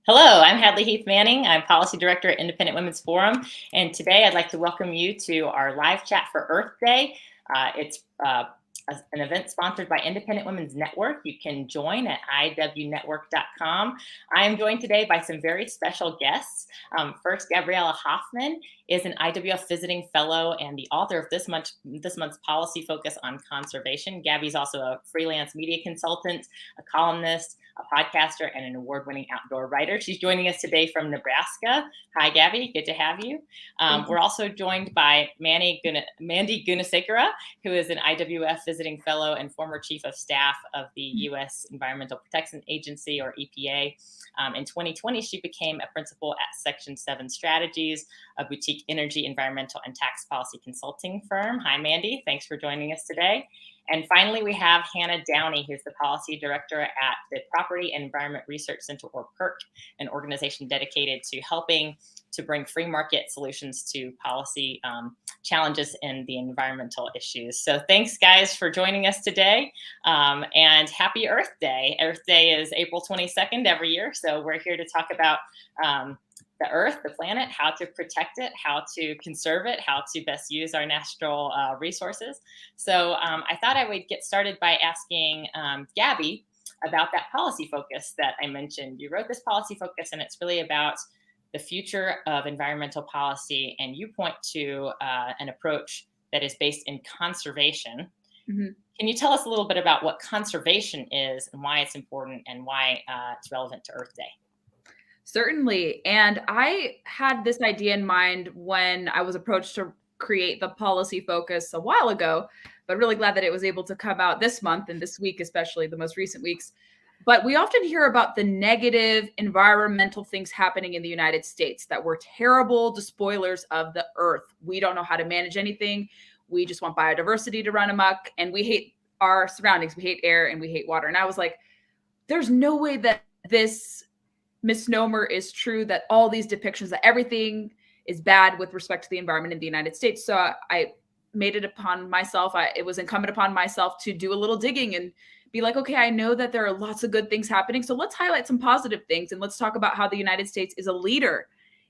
Hello, I'm Hadley Heath Manning. I'm Policy Director at Independent Women's Forum. And today I'd like to welcome you to our live chat for Earth Day. It's an event sponsored by Independent Women's Network. You can join at iwnetwork.com. I am joined today by some very special guests. First, Gabriella Hoffman is an IWF visiting fellow and the author of this month's policy focus on conservation. Gabby's also a freelance media consultant, a columnist, a podcaster, and an award-winning outdoor writer. She's joining us today from Nebraska. Hi, Gabby. Good to have you. We're also joined by Mandy Gunasekera, who is an IWF visiting fellow and former chief of staff of the U.S. Environmental Protection Agency, or EPA. In 2020, she became a principal at Section 7 Strategies, a boutique energy, environmental, and tax policy consulting firm. Hi, Mandy. Thanks for joining us today. And finally, we have Hannah Downey, who's the policy director at the Property and Environment Research Center, or PERC, an organization dedicated to helping to bring free market solutions to policy challenges in the environmental issues. So thanks, guys, for joining us today. And happy Earth Day. Earth Day is April 22nd every year. So we're here to talk about the Earth, the planet, how to protect it, how to conserve it, how to best use our natural resources. So I thought I would get started by asking Gabby about that policy focus that I mentioned. You wrote this policy focus, and it's really about the future of environmental policy, and you point to an approach that is based in conservation. Mm-hmm. Can you tell us a little bit about what conservation is and why it's important and why it's relevant to Earth Day? Certainly. And I had this idea in mind when I was approached to create the policy focus a while ago, but really glad that it was able to come out this month and this week, especially the most recent weeks. But we often hear about the negative environmental things happening in the United States, that we're terrible despoilers of the earth. We don't know how to manage anything. We just want biodiversity to run amok, and we hate our surroundings. We hate air and we hate water. And I was like, there's no way that this misnomer is true, that all these depictions, that everything is bad with respect to the environment in the United States. So I made it upon myself. It was incumbent upon myself to do a little digging and be like, okay, I know that there are lots of good things happening. So let's highlight some positive things. And let's talk about how the United States is a leader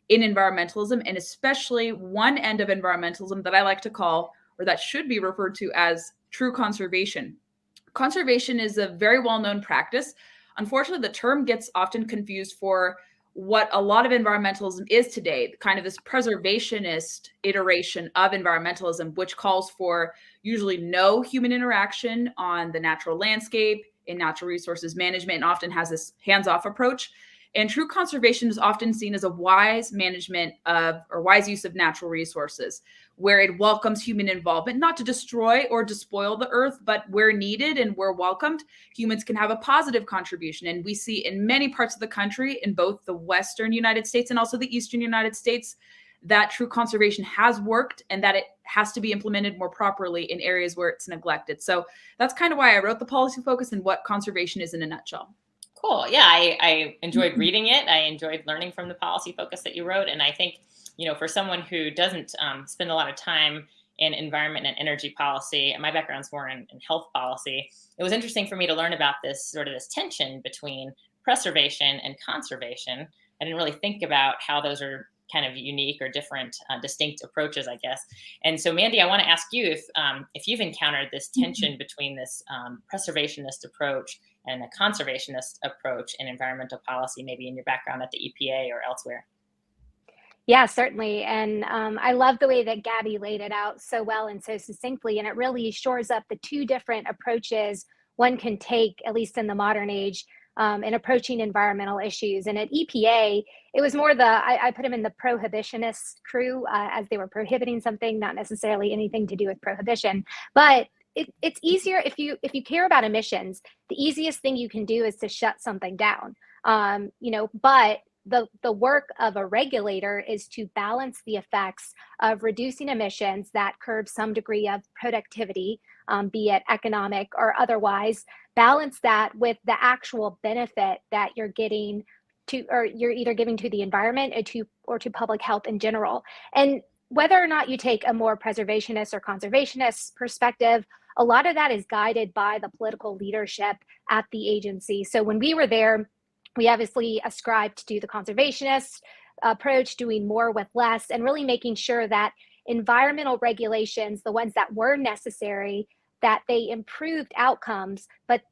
in environmentalism, and especially one end of environmentalism that I like to call, or that should be referred to as, true conservation. Conservation is a very well-known practice. Unfortunately, the term gets often confused for what a lot of environmentalism is today, kind of this preservationist iteration of environmentalism, which calls for usually no human interaction on the natural landscape, in natural resources management, and often has this hands-off approach. And true conservation is often seen as a wise management of, or wise use of, natural resources, where it welcomes human involvement, not to destroy or despoil the earth, but where needed and where welcomed, humans can have a positive contribution. And we see in many parts of the country, in both the Western United States and also the Eastern United States, that true conservation has worked and that it has to be implemented more properly in areas where it's neglected. So that's kind of why I wrote the policy focus and what conservation is in a nutshell. Cool. Yeah, I enjoyed reading it. I enjoyed learning from the policy focus that you wrote. And I think, for someone who doesn't spend a lot of time in environment and energy policy, and my background's more in health policy, it was interesting for me to learn about this tension between preservation and conservation. I didn't really think about how those are kind of unique or different, distinct approaches, I guess. And so, Mandy, I want to ask you if you've encountered this tension between this preservationist approach and a conservationist approach in environmental policy, maybe in your background at the EPA or elsewhere. Yeah, certainly. And I love the way that Gabby laid it out so well and so succinctly. And it really shores up the two different approaches one can take, at least in the modern age, in approaching environmental issues. And at EPA, it was more I put them in the prohibitionist crew, as they were prohibiting something, not necessarily anything to do with prohibition. But it's easier if you care about emissions. The easiest thing you can do is to shut something down. But the work of a regulator is to balance the effects of reducing emissions that curb some degree of productivity, be it economic or otherwise, balance that with the actual benefit that you're getting to, or you're either giving to the environment or to public health in general. And whether or not you take a more preservationist or conservationist perspective, a lot of that is guided by the political leadership at the agency. So when we were there, We obviously ascribe to the conservationist approach, doing more with less, and really making sure that environmental regulations, the ones that were necessary, that they improved outcomes, but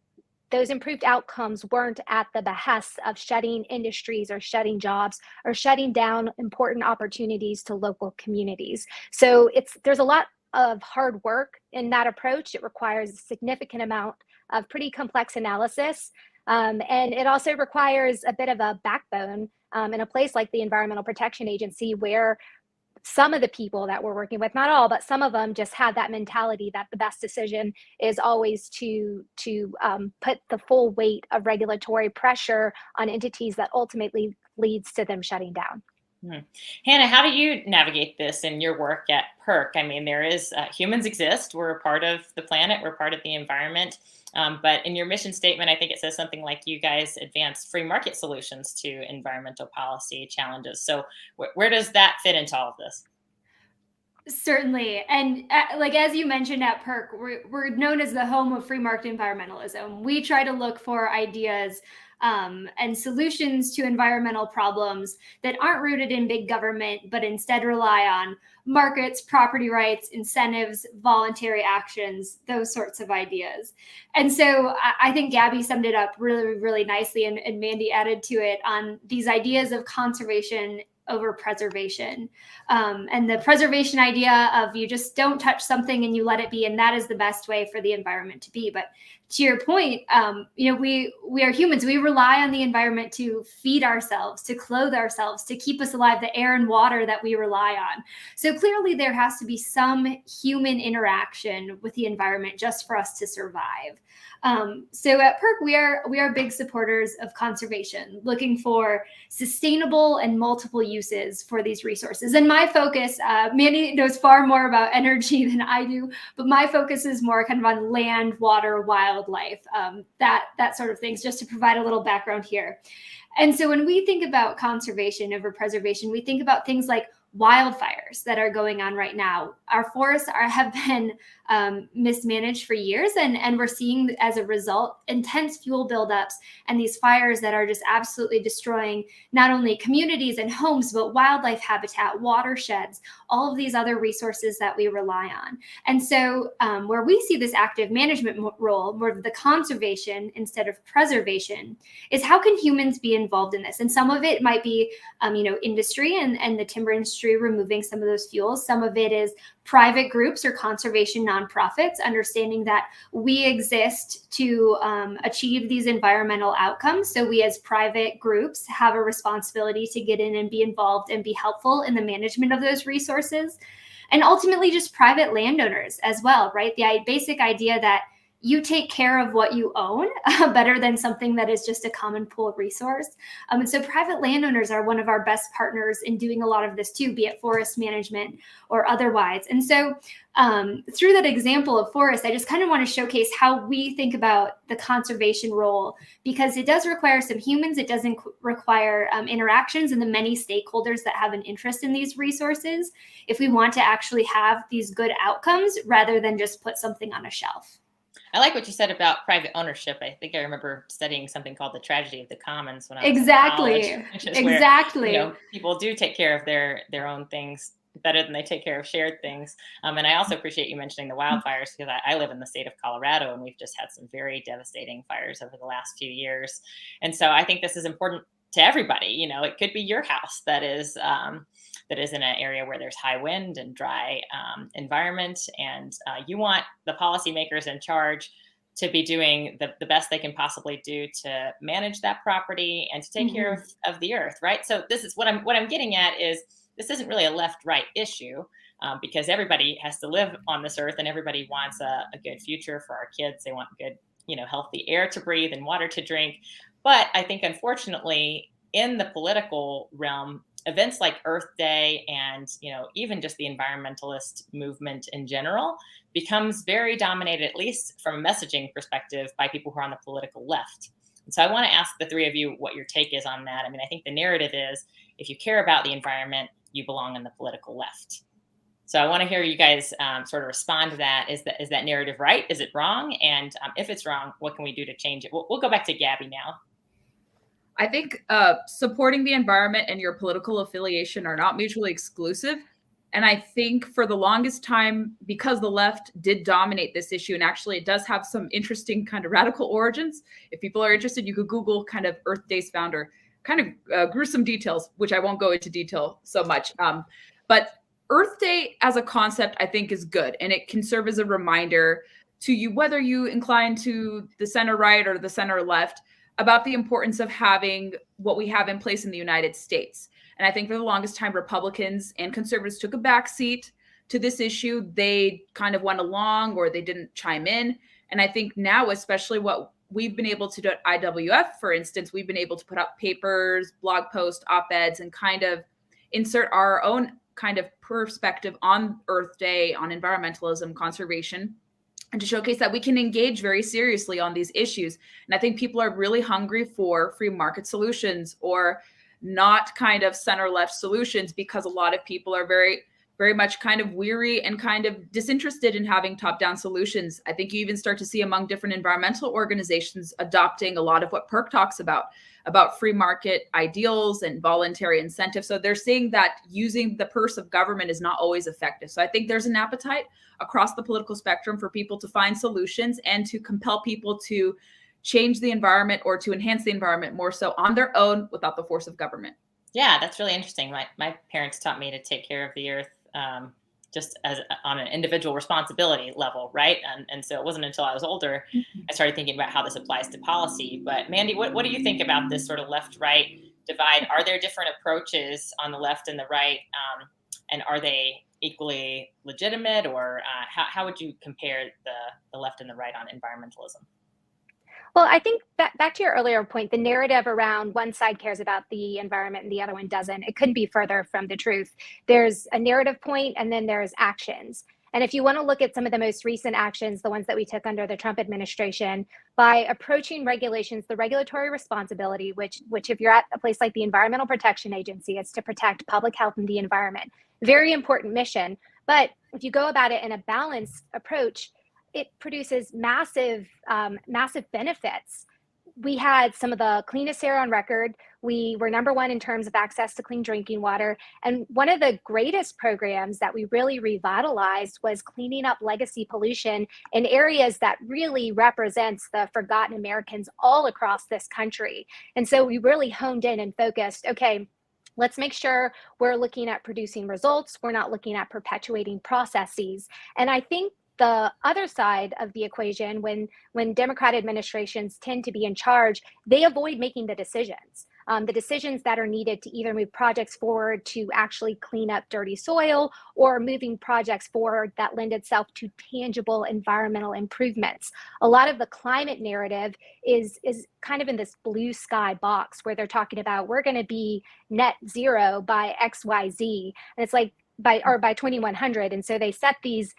those improved outcomes weren't at the behest of shutting industries or shutting jobs or shutting down important opportunities to local communities. So there's a lot of hard work in that approach. It requires a significant amount of pretty complex analysis. And it also requires a bit of a backbone in a place like the Environmental Protection Agency, where some of the people that we're working with, not all, but some of them just have that mentality that the best decision is always to put the full weight of regulatory pressure on entities that ultimately leads to them shutting down. Hannah, how do you navigate this in your work at PERC? I mean, there is humans exist. We're a part of the planet. We're part of the environment. But in your mission statement, I think it says something like you guys advance free market solutions to environmental policy challenges. So where does that fit into all of this? Certainly. And like, as you mentioned at PERC, we're known as the home of free market environmentalism. We try to look for ideas and solutions to environmental problems that aren't rooted in big government, but instead rely on markets, property rights, incentives, voluntary actions, those sorts of ideas. And so I think Gabby summed it up really, really nicely, and Mandy added to it on these ideas of conservation over preservation. And the preservation idea of you just don't touch something and you let it be, and that is the best way for the environment to be. But to your point, we are humans. We rely on the environment to feed ourselves, to clothe ourselves, to keep us alive, the air and water that we rely on. So clearly there has to be some human interaction with the environment just for us to survive. So at PERC, we are big supporters of conservation, looking for sustainable and multiple uses for these resources. And my focus, Mandy knows far more about energy than I do, but my focus is more kind of on land, water, wildlife, that sort of things, just to provide a little background here. And so when we think about conservation over preservation, we think about things like wildfires that are going on right now. Our forests have been mismanaged for years, and we're seeing, as a result, intense fuel buildups and these fires that are just absolutely destroying not only communities and homes, but wildlife habitat, watersheds, all of these other resources that we rely on. And so where we see this active management role, more of the conservation instead of preservation, is how can humans be involved in this? And some of it might be industry and the timber industry removing some of those fuels. Some of it is private groups or conservation nonprofits understanding that we exist to achieve these environmental outcomes. So we as private groups have a responsibility to get in and be involved and be helpful in the management of those resources. And ultimately just private landowners as well, right? The basic idea that you take care of what you own better than something that is just a common pool resource. And so private landowners are one of our best partners in doing a lot of this too, be it forest management or otherwise. And so through that example of forest, I just kind of want to showcase how we think about the conservation role, because it does require some humans. It doesn't require interactions and the many stakeholders that have an interest in these resources if we want to actually have these good outcomes rather than just put something on a shelf. I like what you said about private ownership. I think I remember studying something called the tragedy of the commons when I was in college, which is where, people do take care of their own things better than they take care of shared things. And I also appreciate you mentioning the wildfires, because I live in the state of Colorado and we've just had some very devastating fires over the last few years. And so I think this is important to everybody. It could be your house that is in an area where there's high wind and dry environment, and you want the policymakers in charge to be doing the best they can possibly do to manage that property and to take care of the earth, right? So this is what I'm getting at is this isn't really a left-right issue, because everybody has to live on this earth and everybody wants a good future for our kids. They want good, healthy air to breathe and water to drink. But I think, unfortunately, in the political realm, events like Earth Day and even just the environmentalist movement in general becomes very dominated, at least from a messaging perspective, by people who are on the political left. And so I want to ask the three of you what your take is on that. I mean, I think the narrative is if you care about the environment, you belong on the political left. So I want to hear you guys sort of respond to that. Is that narrative right? Is it wrong? And if it's wrong, what can we do to change it? We'll go back to Gabby now. I think supporting the environment and your political affiliation are not mutually exclusive. And I think for the longest time, because the left did dominate this issue, and actually it does have some interesting kind of radical origins. If people are interested, you could Google kind of Earth Day's founder, kind of gruesome details, which I won't go into detail so much. But Earth Day as a concept, I think, is good. And it can serve as a reminder to you, whether you incline to the center right or the center left, about the importance of having what we have in place in the United States. And I think for the longest time, Republicans and conservatives took a backseat to this issue. They kind of went along or they didn't chime in. And I think now, especially what we've been able to do at IWF, for instance, we've been able to put up papers, blog posts, op-eds, and kind of insert our own kind of perspective on Earth Day, on environmentalism, conservation, and to showcase that we can engage very seriously on these issues. And I think people are really hungry for free market solutions or not kind of center left solutions, because a lot of people are very, very much kind of weary and kind of disinterested in having top down solutions. I think you even start to see among different environmental organizations adopting a lot of what PERC talks about free market ideals and voluntary incentives. So they're seeing that using the purse of government is not always effective. So I think there's an appetite across the political spectrum for people to find solutions and to compel people to change the environment or to enhance the environment more so on their own without the force of government. Yeah, that's really interesting. My parents taught me to take care of the earth just as on an individual responsibility level, right? And so it wasn't until I was older I started thinking about how this applies to policy. But Mandy, what do you think about this sort of left-right divide? Are there different approaches on the left and the right, and are they equally legitimate, or how would you compare the left and the right on environmentalism? Well, I think back to your earlier point, the narrative around one side cares about the environment and the other one doesn't, it couldn't be further from the truth. There's a narrative point and then there's actions. And if you want to look at some of the most recent actions, the ones that we took under the Trump administration, by approaching regulations, the regulatory responsibility, which if you're at a place like the Environmental Protection Agency, it's to protect public health and the environment. Very important mission. But if you go about it in a balanced approach, it produces massive benefits. We had some of the cleanest air on record. We were #1 in terms of access to clean drinking water. And one of the greatest programs that we really revitalized was cleaning up legacy pollution in areas that really represents the forgotten Americans all across this country. And so we really honed in and focused, okay, let's make sure we're looking at producing results. We're not looking at perpetuating processes. And I think the other side of the equation, when Democrat administrations tend to be in charge, they avoid making the decisions that are needed to either move projects forward to actually clean up dirty soil, or moving projects forward that lend itself to tangible environmental improvements. A lot of the climate narrative is kind of in this blue sky box where they're talking about we're going to be net zero by XYZ, and it's like by 2100. And so they set these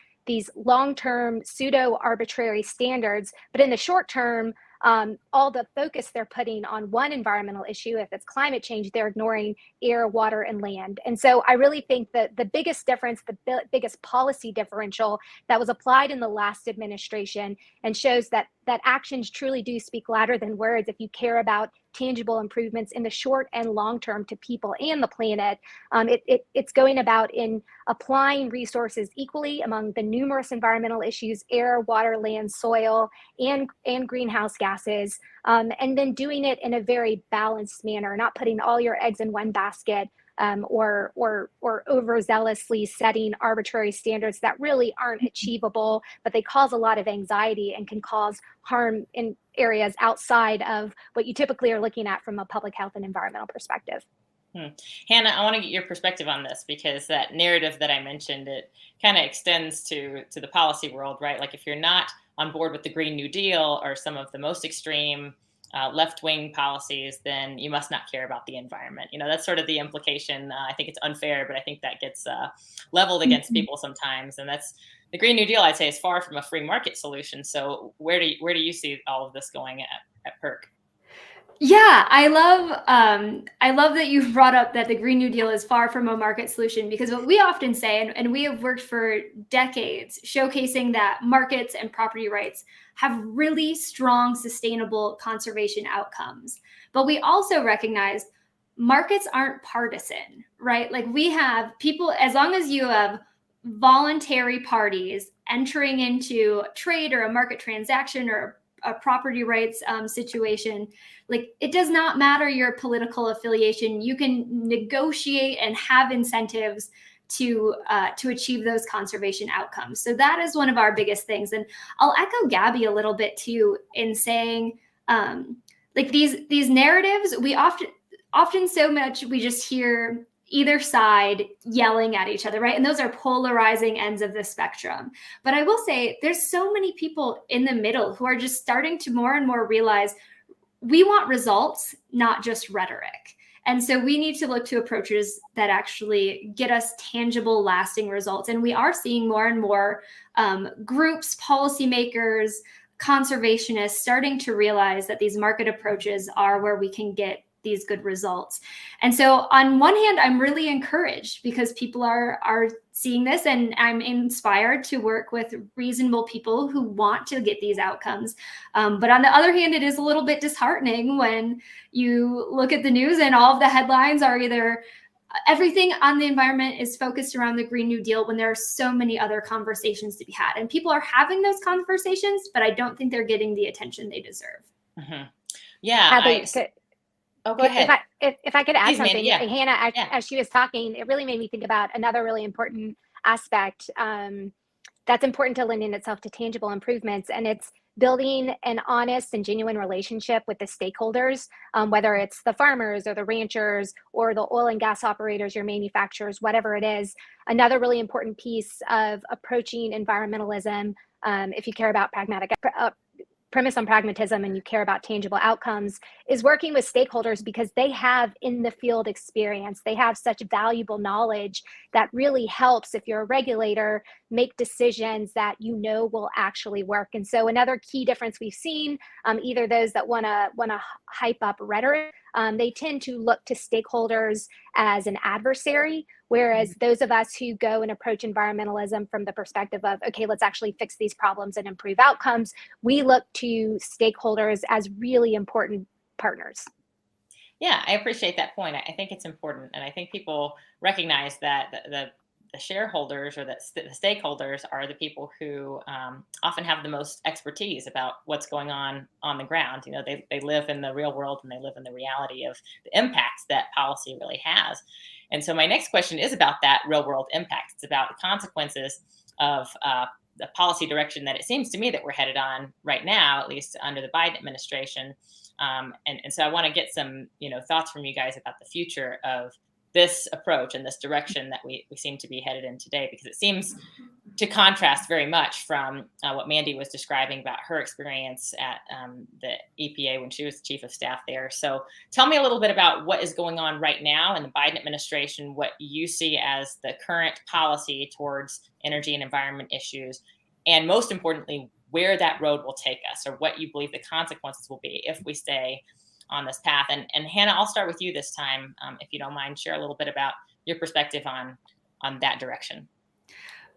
long-term pseudo-arbitrary standards, but in the short term, all the focus they're putting on one environmental issue, if it's climate change, they're ignoring air, water, and land. And so I really think that the biggest difference, the biggest policy differential that was applied in the last administration, and shows that actions truly do speak louder than words if you care about tangible improvements in the short and long term to people and the planet. It's going about in applying resources equally among the numerous environmental issues: air, water, land, soil, and greenhouse gases, and then doing it in a very balanced manner, not putting all your eggs in one basket, or overzealously setting arbitrary standards that really aren't achievable, but they cause a lot of anxiety and can cause harm in areas outside of what you typically are looking at from a public health and environmental perspective. Hannah, I want to get your perspective on this, because that narrative that I mentioned, it kind of extends to the policy world, right? Like if you're not on board with the Green New Deal or some of the most extreme left-wing policies, then you must not care about the environment. That's sort of the implication. I think it's unfair, but I think that gets leveled against people sometimes. And that's the Green New Deal, I'd say, is far from a free market solution. So where do you see all of this going at PERC? Yeah, I love that you brought up that the Green New Deal is far from a market solution, because what we often say, and we have worked for decades showcasing that markets and property rights have really strong, sustainable conservation outcomes. But we also recognize markets aren't partisan, right? Like, we have people, as long as you have voluntary parties entering into trade or a market transaction or a property rights situation, like, it does not matter your political affiliation. You can negotiate and have incentives to achieve those conservation outcomes. So that is one of our biggest things. And I'll echo Gabby a little bit too in saying, like, these narratives, we often so much we just hear either side yelling at each other, right? And those are polarizing ends of the spectrum. But I will say there's so many people in the middle who are just starting to more and more realize we want results, not just rhetoric. And so we need to look to approaches that actually get us tangible, lasting results. And we are seeing more and more groups, policymakers, conservationists starting to realize that these market approaches are where we can get these good results. And so on one hand, I'm really encouraged because people are seeing this, and I'm inspired to work with reasonable people who want to get these outcomes. But on the other hand, it is a little bit disheartening when you look at the news and all of the headlines are either everything on the environment is focused around the Green New Deal when there are so many other conversations to be had. And people are having those conversations, but I don't think they're getting the attention they deserve. Mm-hmm. Yeah. Oh, go ahead. If I could add Please, something, Mandy, yeah. Hannah, Yeah. as she was talking, it really made me think about another really important aspect that's important to lending itself to tangible improvements, and it's building an honest and genuine relationship with the stakeholders, whether it's the farmers or the ranchers or the oil and gas operators, your manufacturers, whatever it is. Another really important piece of approaching environmentalism, if you care about premise on pragmatism and you care about tangible outcomes, is working with stakeholders, because they have in the field experience. They have such valuable knowledge that really helps, if you're a regulator, make decisions that you know will actually work. And so another key difference we've seen, either those that want to hype up rhetoric, they tend to look to stakeholders as an adversary, whereas those of us who go and approach environmentalism from the perspective of, okay, let's actually fix these problems and improve outcomes, we look to stakeholders as really important partners. Yeah, I appreciate that point. I think it's important. And I think people recognize that the shareholders or the stakeholders are the people who often have the most expertise about what's going on the ground. You know, they live in the real world and they live in the reality of the impacts that policy really has. And so my next question is about that real world impact. It's about the consequences of the policy direction that it seems to me that we're headed on right now, at least under the Biden administration. And so I want to get some, thoughts from you guys about the future of this approach and this direction that we seem to be headed in today, because it seems to contrast very much from what Mandy was describing about her experience at the EPA when she was chief of staff there. So tell me a little bit about what is going on right now in the Biden administration, what you see as the current policy towards energy and environment issues, and most importantly, where that road will take us, or what you believe the consequences will be if we stay on this path. And Hannah, I'll start with you this time, if you don't mind, share a little bit about your perspective on that direction.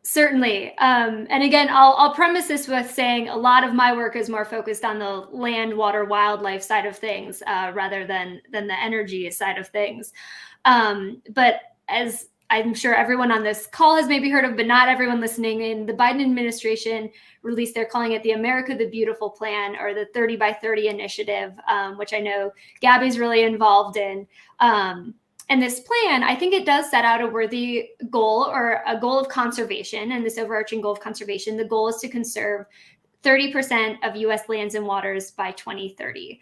Certainly. And again, I'll premise this with saying a lot of my work is more focused on the land, water, wildlife side of things, rather than the energy side of things. But as I'm sure everyone on this call has maybe heard of, but not everyone listening in, the Biden administration released, they're calling it the America the Beautiful Plan, or the 30 by 30 initiative, which I know Gabby's really involved in. And this plan, I think it does set out a worthy goal, or a goal of conservation. And this overarching goal of conservation, the goal is to conserve 30% of US lands and waters by 2030.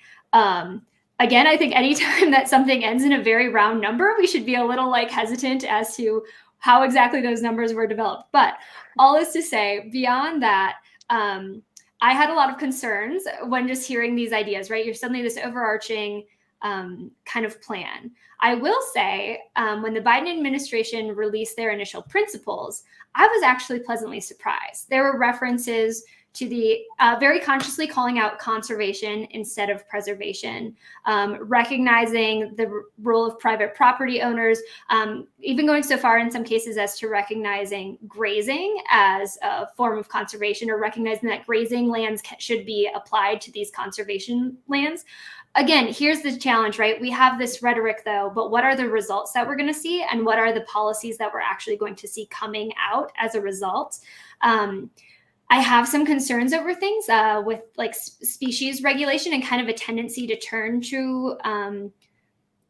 Again, I think anytime that something ends in a very round number, we should be a little hesitant as to how exactly those numbers were developed. But all is to say, beyond that, I had a lot of concerns when just hearing these ideas, right? You're suddenly this overarching kind of plan. I will say, when the Biden administration released their initial principles, I was actually pleasantly surprised. There were references to the very consciously calling out conservation instead of preservation, recognizing the role of private property owners, even going so far in some cases as to recognizing grazing as a form of conservation, or recognizing that grazing lands should be applied to these conservation lands. Again, here's the challenge, right? We have this rhetoric though, but what are the results that we're going to see, and what are the policies that we're actually going to see coming out as a result? I have some concerns over things with like species regulation and kind of a tendency to turn to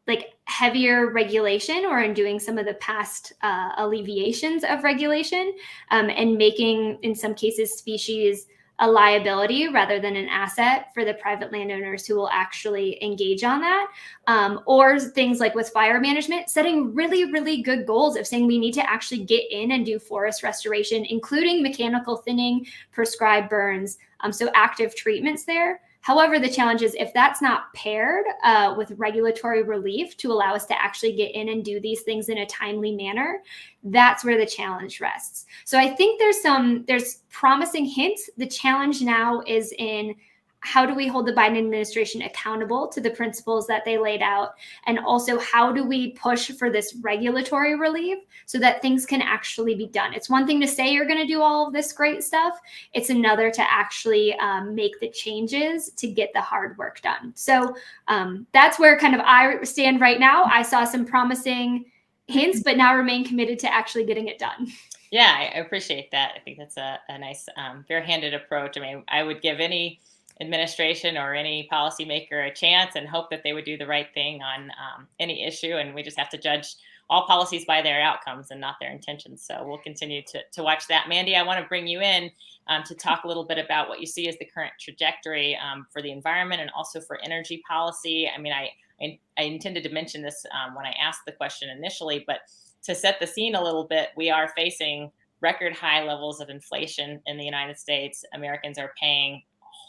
like heavier regulation, or in doing some of the past alleviations of regulation, and making, in some cases, species a liability rather than an asset for the private landowners who will actually engage on that. Or things like with fire management, setting really, really good goals of saying we need to actually get in and do forest restoration, including mechanical thinning, prescribed burns, so active treatments there. However, the challenge is if that's not paired with regulatory relief to allow us to actually get in and do these things in a timely manner, that's where the challenge rests. So I think there's promising hints. The challenge now is in how do we hold the Biden administration accountable to the principles that they laid out? And also, how do we push for this regulatory relief so that things can actually be done? It's one thing to say you're going to do all of this great stuff. It's another to actually make the changes to get the hard work done. So that's where kind of I stand right now. I saw some promising hints, but now remain committed to actually getting it done. Yeah, I appreciate that. I think that's a nice, fair-handed approach. I mean, I would give any administration or any policymaker a chance and hope that they would do the right thing on any issue. And we just have to judge all policies by their outcomes and not their intentions. So we'll continue to watch that. Mandy, I want to bring you in to talk a little bit about what you see as the current trajectory for the environment and also for energy policy. I mean, I intended to mention this when I asked the question initially, but to set the scene a little bit, we are facing record high levels of inflation in the United States. Americans are paying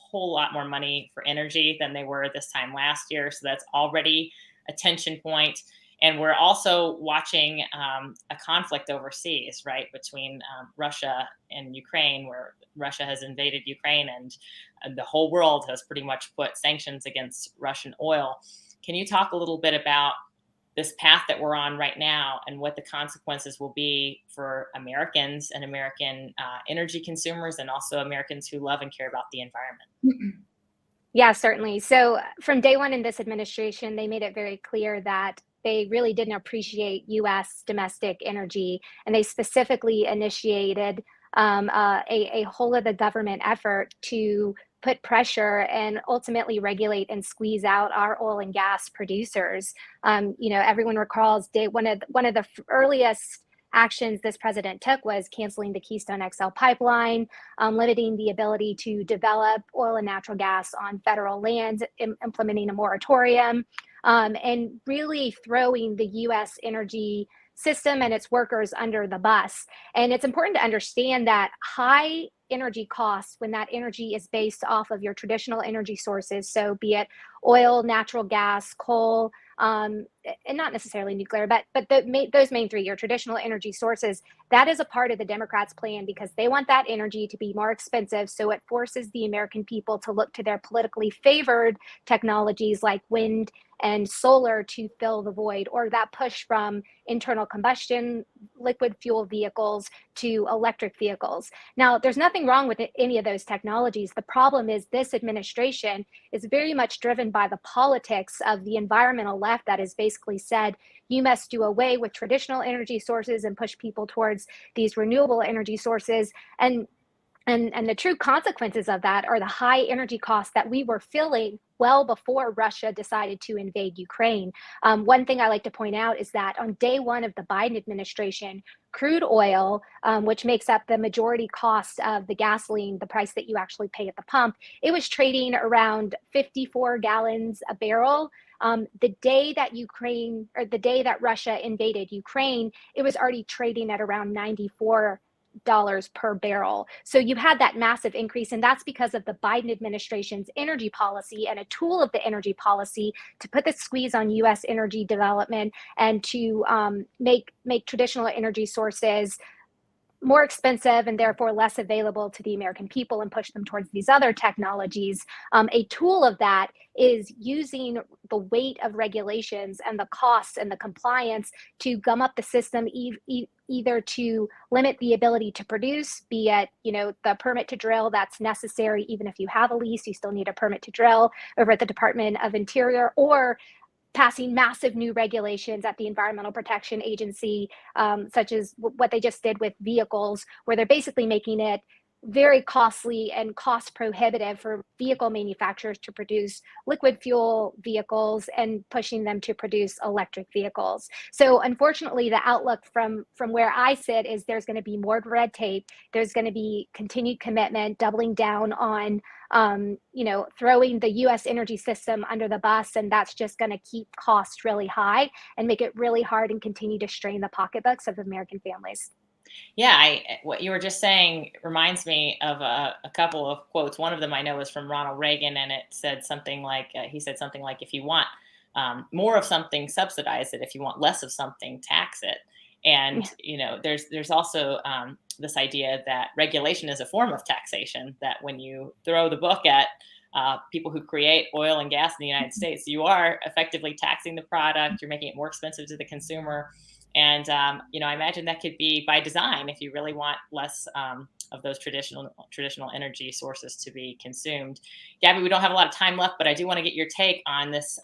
whole lot more money for energy than they were this time last year. So that's already a tension point. And we're also watching a conflict overseas, right, between Russia and Ukraine, where Russia has invaded Ukraine and the whole world has pretty much put sanctions against Russian oil. Can you talk a little bit about this path that we're on right now and what the consequences will be for Americans and American energy consumers, and also Americans who love and care about the environment? Yeah, certainly. So from day one in this administration, they made it very clear that they really didn't appreciate U.S. domestic energy, and they specifically initiated a whole of the government effort to put pressure and ultimately regulate and squeeze out our oil and gas producers. Everyone recalls one of the earliest actions this president took was canceling the Keystone XL pipeline, limiting the ability to develop oil and natural gas on federal lands, implementing a moratorium, and really throwing the U.S. energy system and its workers under the bus. And it's important to understand that high energy costs, when that energy is based off of your traditional energy sources, so be it oil, natural gas, coal, and not necessarily nuclear, but those main three, your traditional energy sources, that is a part of the Democrats' plan because they want that energy to be more expensive. So it forces the American people to look to their politically favored technologies like wind and solar to fill the void, or that push from internal combustion liquid fuel vehicles to electric vehicles. Now, there's nothing wrong with any of those technologies. The problem is this administration is very much driven by the politics of the environmental left that has basically said you must do away with traditional energy sources and push people towards these renewable energy sources. And the true consequences of that are the high energy costs that we were feeling well before Russia decided to invade Ukraine. One thing I like to point out is that on day one of the Biden administration, crude oil, which makes up the majority cost of the gasoline, the price that you actually pay at the pump, it was trading around 54 gallons a barrel. The day that Russia invaded Ukraine, it was already trading at around $94 per barrel. So you had that massive increase, and that's because of the Biden administration's energy policy, and a tool of the energy policy to put the squeeze on U.S. energy development and to make traditional energy sources more expensive and therefore less available to the American people and push them towards these other technologies. A tool of that is using the weight of regulations and the costs and the compliance to gum up the system, either to limit the ability to produce, be it, the permit to drill that's necessary. Even if you have a lease, you still need a permit to drill over at the Department of Interior, or passing massive new regulations at the Environmental Protection Agency, such as what they just did with vehicles, where they're basically making it very costly and cost prohibitive for vehicle manufacturers to produce liquid fuel vehicles and pushing them to produce electric vehicles. So unfortunately, the outlook from where I sit is there's going to be more red tape. There's going to be continued commitment, doubling down on throwing the US energy system under the bus, and that's just going to keep costs really high and make it really hard and continue to strain the pocketbooks of American families. Yeah, what you were just saying reminds me of a couple of quotes. One of them I know is from Ronald Reagan, and it said something like, if you want more of something, subsidize it. If you want less of something, tax it. And, there's also this idea that regulation is a form of taxation, that when you throw the book at people who create oil and gas in the United States, you are effectively taxing the product. You're making it more expensive to the consumer. And, I imagine that could be by design if you really want less of those traditional energy sources to be consumed. Gabby, we don't have a lot of time left, but I do want to get your take on this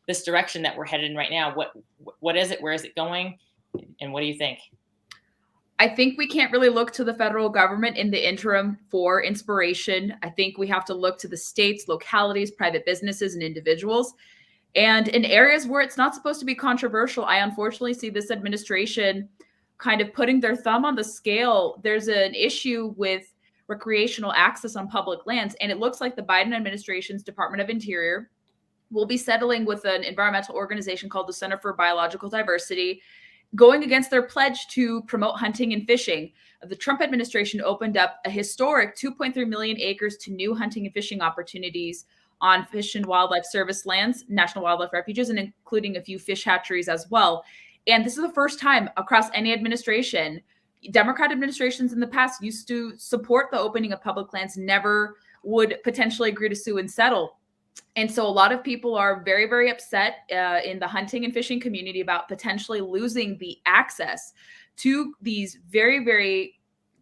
this direction that we're headed in right now. What is it? Where is it going? And what do you think? I think we can't really look to the federal government in the interim for inspiration. I think we have to look to the states, localities, private businesses, and individuals. And in areas where it's not supposed to be controversial, I unfortunately see this administration kind of putting their thumb on the scale. There's an issue with recreational access on public lands, and it looks like the Biden administration's Department of Interior will be settling with an environmental organization called the Center for Biological Diversity, going against their pledge to promote hunting and fishing. The Trump administration opened up a historic 2.3 million acres to new hunting and fishing opportunities on Fish and Wildlife Service lands, National Wildlife Refuges, and including a few fish hatcheries as well. And this is the first time across any administration. Democrat administrations in the past used to support the opening of public lands, never would potentially agree to sue and settle. And so a lot of people are very, very upset in the hunting and fishing community about potentially losing the access to these very, very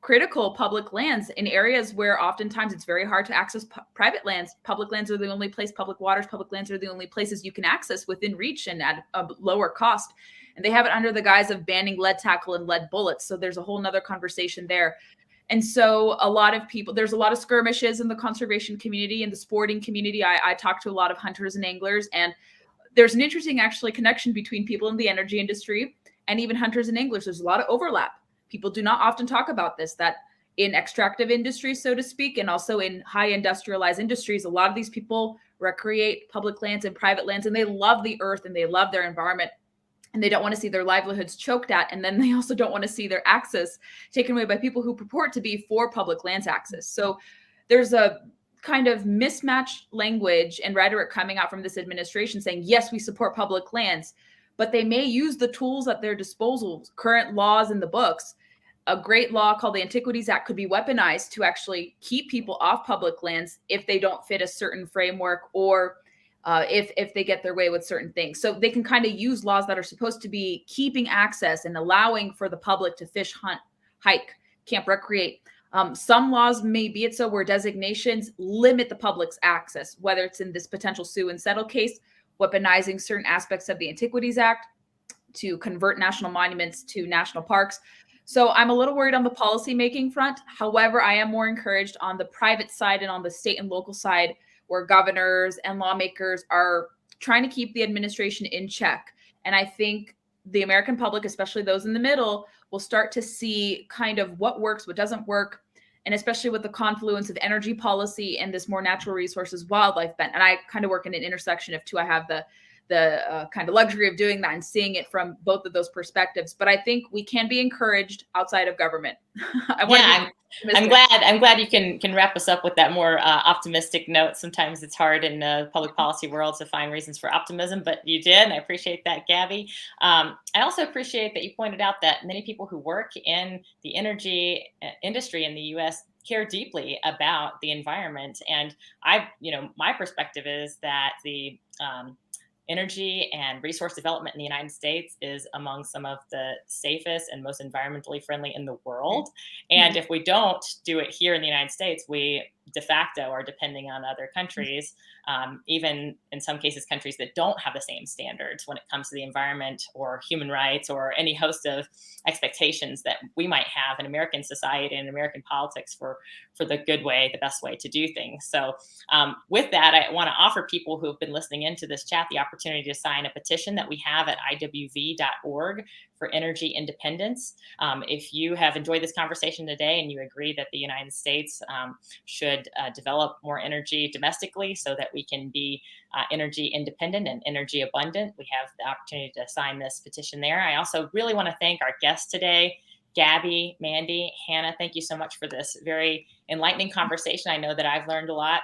critical public lands in areas where oftentimes it's very hard to access private lands. Public lands are the only place, public waters, public lands are the only places you can access within reach and at a lower cost. And they have it under the guise of banning lead tackle and lead bullets. So there's a whole nother conversation there. And so a lot of people, there's a lot of skirmishes in the conservation community and the sporting community. I talk to a lot of hunters and anglers, and there's an interesting actually connection between people in the energy industry and even hunters and anglers. There's a lot of overlap. People do not often talk about this, that in extractive industries, so to speak, and also in high industrialized industries, a lot of these people recreate public lands and private lands, and they love the earth and they love their environment. And they don't want to see their livelihoods choked at. And then they also don't want to see their access taken away by people who purport to be for public lands access. So there's a kind of mismatched language and rhetoric coming out from this administration saying, yes, we support public lands, but they may use the tools at their disposal, current laws in the books. A great law called the Antiquities Act could be weaponized to actually keep people off public lands if they don't fit a certain framework, or if they get their way with certain things. So they can kind of use laws that are supposed to be keeping access and allowing for the public to fish, hunt, hike, camp, recreate. Some laws may be it so where designations limit the public's access, whether it's in this potential sue and settle case, weaponizing certain aspects of the Antiquities Act to convert national monuments to national parks. So I'm a little worried on the policymaking front. However, I am more encouraged on the private side and on the state and local side, where governors and lawmakers are trying to keep the administration in check. And I think the American public, especially those in the middle, will start to see kind of what works, what doesn't work, and especially with the confluence of energy policy and this more natural resources, wildlife bent. And I kind of work in an intersection of two. I have the the kind of luxury of doing that and seeing it from both of those perspectives. But I think we can be encouraged outside of government. I'm glad you can wrap us up with that more optimistic note. Sometimes it's hard in the public policy world to find reasons for optimism, but you did, and I appreciate that, Gabby. I also appreciate that you pointed out that many people who work in the energy industry in the U.S. care deeply about the environment, and my perspective is that the energy and resource development in the United States is among some of the safest and most environmentally friendly in the world. And if we don't do it here in the United States, we de facto are depending on other countries, even in some cases, countries that don't have the same standards when it comes to the environment or human rights or any host of expectations that we might have in American society and American politics for the good way, the best way to do things. So with that, I want to offer people who have been listening into this chat the opportunity to sign a petition that we have at iwv.org for energy independence. If you have enjoyed this conversation today and you agree that the United States should develop more energy domestically so that we can be energy independent and energy abundant, we have the opportunity to sign this petition there. I also really want to thank our guests today, Gabby, Mandy, Hannah. Thank you so much for this very enlightening conversation. I know that I've learned a lot.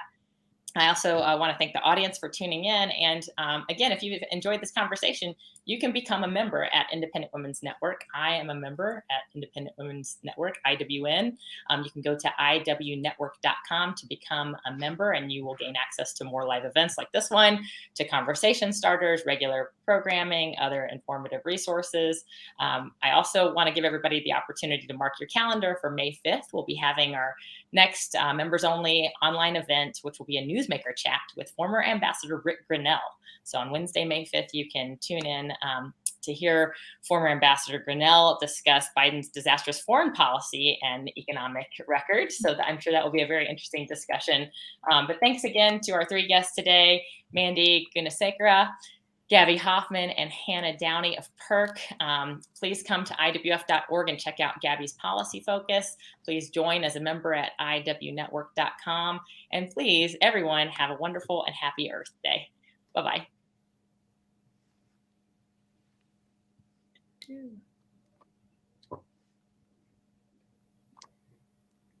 I also want to thank the audience for tuning in. And again, if you've enjoyed this conversation, you can become a member at Independent Women's Network. I am a member at Independent Women's Network, IWN. You can go to iwnetwork.com to become a member, and you will gain access to more live events like this one, to conversation starters, regular programming, other informative resources. I also want to give everybody the opportunity to mark your calendar for May 5th. We'll be having our next members-only online event, which will be a newsmaker chat with former Ambassador Rick Grinnell. So on Wednesday, May 5th, you can tune in to hear former Ambassador Grinnell discuss Biden's disastrous foreign policy and economic record. So I'm sure that will be a very interesting discussion. But thanks again to our three guests today, Mandy Gunasekara, Gabby Hoffman, and Hannah Downey of PERC. Please come to IWF.org and check out Gabby's policy focus. Please join as a member at iwnetwork.com. And please, everyone, have a wonderful and happy Earth Day. Bye-bye.